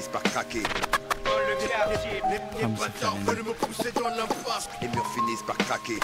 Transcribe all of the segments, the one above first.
finissent par craquer. Les bâtards veulent me pousser dans l'impasse. Les murs finissent par craquer.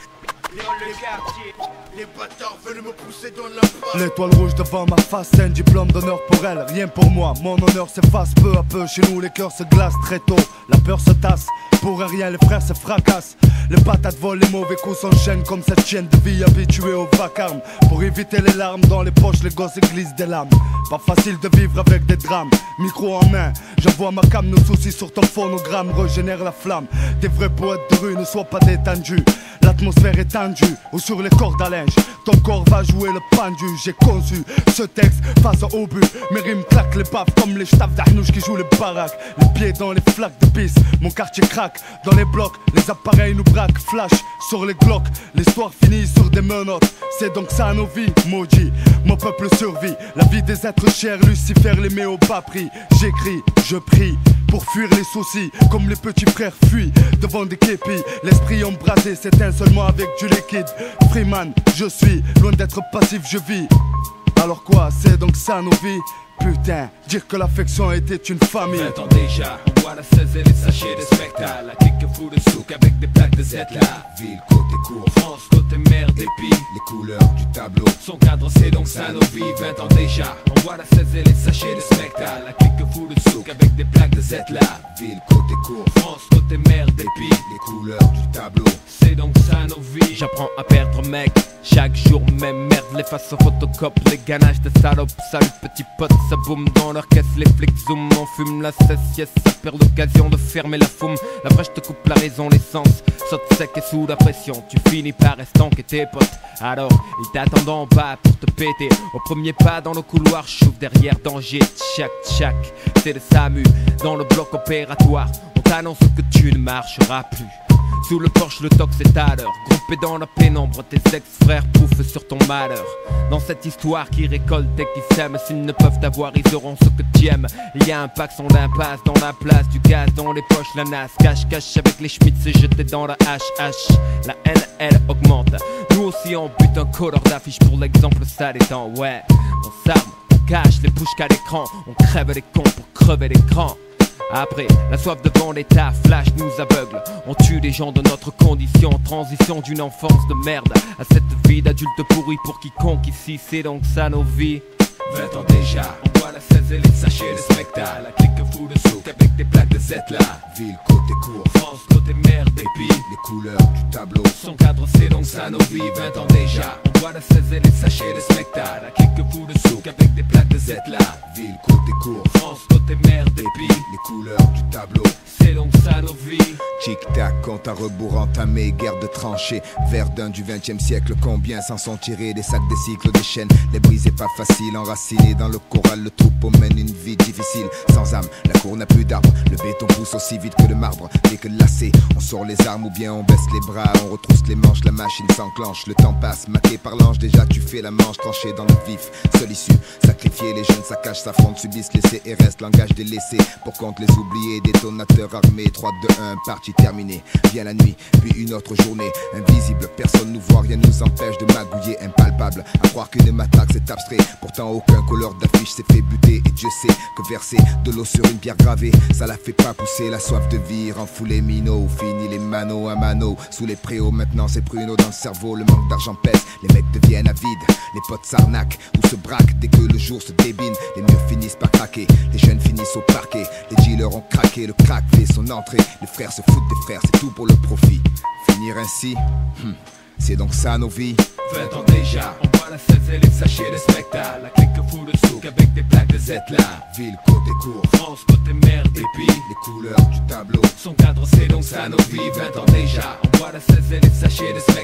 Les bâtards veulent me pousser dans l'impasse. L'étoile rouge devant ma face, c'est un diplôme d'honneur pour elle. Rien pour moi, mon honneur s'efface peu à peu. Chez nous les cœurs se glacent très tôt, la peur se tasse. Pour rien les frères se fracassent. Les patates volent, les mauvais coups s'enchaînent comme cette chienne de vie habituée au vacarme. Pour éviter les larmes dans les poches, les gosses glissent des lames. Pas facile de vivre avec des drames. Micro en main, j'envoie ma cam, nos soucis sur ton phonogramme régénère la flamme. Des vrais poètes de rue ne soient pas détendus. L'atmosphère est tendue, ou sur les cordes à linge. Ton corps va jouer le pendu. J'ai conçu ce texte face au but. Mes rimes claquent les baffes comme les staffs d'Arnouche qui jouent les baraques. Les pieds dans les flaques de pisse, mon quartier craque. Dans les blocs, les appareils nous braquent. Flash sur les glocks, l'histoire finit sur des menottes. C'est donc ça nos vies, maudit. Mon peuple survit, la vie des êtres chers. Lucifer les met au bas prix. J'écris, je prie pour fuir les soucis. Comme les petits frères fuient devant des képis. L'esprit embrasé s'éteint seulement avec du liquide. Freeman, je suis loin d'être passif, je vis. Alors quoi, c'est donc ça nos vies? Putain, dire que l'affection était une famille. 20 ans déjà, on voit la 16 et les sachets de spectacle. La clique fout de souk avec des plaques de Z là. Ville, côté court, France, côté mer, dépit. les couleurs du tableau. Son cadre c'est donc ça nos vies. 20 ans déjà, on voit la 16 et les sachets de spectacle. La clique fout de souk avec des plaques de Z là. Ville, côté court, France, côté mer, dépit. les couleurs du tableau. C'est donc ça nos vies. J'apprends à perdre mec. Chaque jour même merde, les faces en photocop, les ganaches de salopes. Salut petit pote, ça boum dans leur caisse, les flics zoom. On fume la cesse, yes, ça perd l'occasion de fermer la foume. La fraîche te coupe la raison, l'essence saute sec et sous la pression. Tu finis par estanquer tes potes. Alors, ils t'attendent en bas pour te péter. Au premier pas dans le couloir, j'ouvre derrière danger. Tchac tchac, c'est le SAMU dans le bloc opératoire. On t'annonce que tu ne marcheras plus. Sous le porche, le tox est à l'heure. Groupé dans la pénombre, tes ex-frères pouffent sur ton malheur. Dans cette histoire qui récolte et qui sème, s'ils ne peuvent t'avoir, ils auront ce que tu aimes. Il y a un pack sans d'impasse dans la place, du gaz dans les poches, la nasse. Cache avec les schmitts, c'est jeté dans la HH. La haine, elle augmente. Nous aussi on bute un colleur d'affiche pour l'exemple sale étant. Ouais, on s'arme, on cache les bouches qu'à l'écran. On crève les cons pour crever l'écran. Après, la soif de vendetta, flash nous aveugle. On tue les gens de notre condition. Transition d'une enfance de merde à cette vie d'adulte pourri pour quiconque ici. C'est donc ça nos vies. 20 ans déjà, on voit la 16 et les sachets de spectacle. La clique fout de souk avec des plaques de Z là. Ville, côté court, France, côté mer, dépit. les couleurs du tableau. Son cadre c'est donc ça nos vies. 20 ans déjà, on voit la 16 et les sachets de spectacle. La clique fout de souk avec des plaques de Z là. Ville, côté court, France, côté mer, dépit. les couleurs du tableau. C'est donc ça nos vies. Tic-tac, compte à rebours entamé, guerre de tranchées. Verdun du 20e siècle, combien s'en sont tirés? Des sacs, des cycles, des chaînes, les briser pas facile. Enracinés dans le corral, le troupeau mène une vie difficile. Sans âme, la cour n'a plus d'arbres. Le béton pousse aussi vite que le marbre. Dès que lassé, on sort les armes ou bien on baisse les bras. On retrousse les manches, la machine s'enclenche. Le temps passe, maqué par l'ange, déjà tu fais la manche. Tranché dans le vif, seule issue. Sacrifier les jeunes, saccagent, s'affrontent, subissent les CRS. Langage délaissé, pour compte les oubliés. Détonateur armé, 3, 2, 1, partie terminée. Vient la nuit, puis une autre journée. Invisible, personne nous voit, rien nous empêche de magouiller. Impalpable, à croire qu'une matraque c'est abstrait. Pourtant aucun couleur d'affiche s'est fait buter. Et Dieu sait que verser de l'eau sur une pierre gravée, ça la fait pas pousser. La soif de vie rend fou les minots. Fini les mano à mano. Sous les préaux maintenant c'est pruneau dans le cerveau. Le manque d'argent pèse, les mecs deviennent avides. Les potes s'arnaquent ou se braquent dès que le jour se débine. Les murs finissent par craquer, les jeunes finissent au parquet. Les dealers ont craqué, le crack fait son entrée. Les frères se foutent des frères, c'est tout pour le profit. Finir ainsi, c'est donc ça nos vies. 20 ans déjà, on voit la 16 et les sachets de spectacle. La clique fout de souk avec des plaques de Z là. Ville, côté court, France, côté mer, dépit. les couleurs du tableau. Son cadre c'est donc ça nos vies. 20 ans déjà, on voit la 16 et les sachets de spectacle.